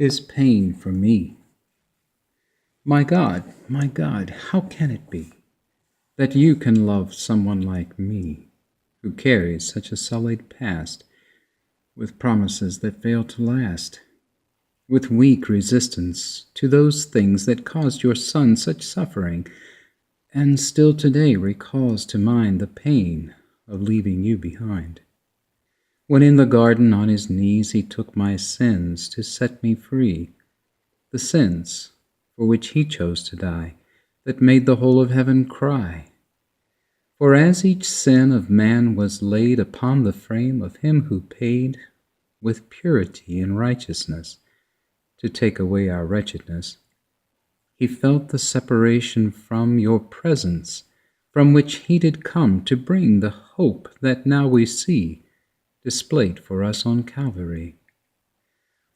his pain for me. My God, how can it be that you can love someone like me, who carries such a sullied past, with promises that fail to last, with weak resistance to those things that caused your son such suffering, and still today recalls to mind the pain of leaving you behind? When in the garden on his knees he took my sins to set me free, the sins for which he chose to die, that made the whole of heaven cry. For as each sin of man was laid upon the frame of him who paid with purity and righteousness to take away our wretchedness, he felt the separation from your presence, from which he did come to bring the hope that now we see displayed for us on Calvary.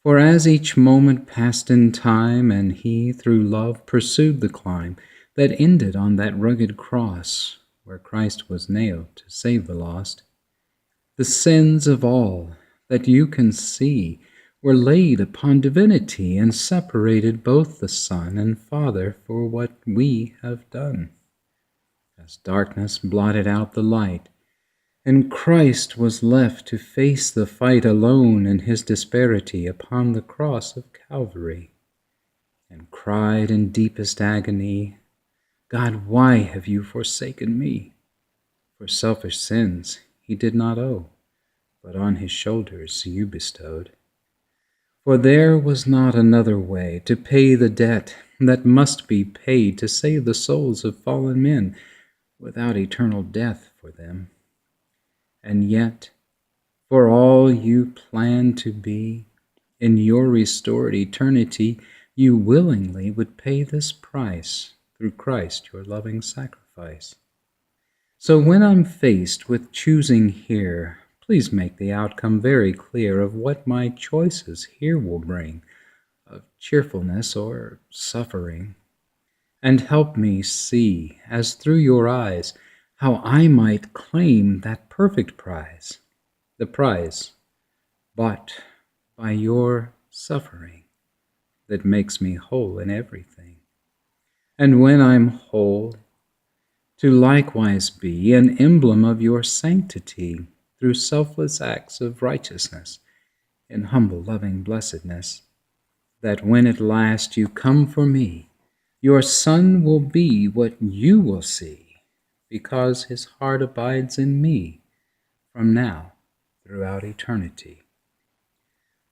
For as each moment passed in time, and he through love pursued the climb that ended on that rugged cross where Christ was nailed to save the lost, the sins of all that you can see were laid upon divinity, and separated both the Son and Father for what we have done. As darkness blotted out the light, and Christ was left to face the fight alone in his disparity upon the cross of Calvary, and cried in deepest agony, God, why have you forsaken me? For selfish sins he did not owe, but on his shoulders you bestowed. For there was not another way to pay the debt that must be paid to save the souls of fallen men, without eternal death for them. And yet, for all you plan to be, in your restored eternity, you willingly would pay this price through Christ, your loving sacrifice. So when I'm faced with choosing here, please make the outcome very clear of what my choices here will bring, of cheerfulness or suffering. And help me see, as through your eyes, how I might claim that perfect prize, the prize bought by your suffering that makes me whole in everything. And when I'm whole, to likewise be an emblem of your sanctity through selfless acts of righteousness in humble loving blessedness, that when at last you come for me, your Son will be what you will see, because his heart abides in me from now throughout eternity.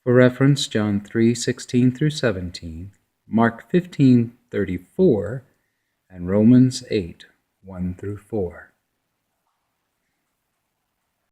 For reference, John 3:16 through 17, Mark 15:34, and Romans 8:1 through 4.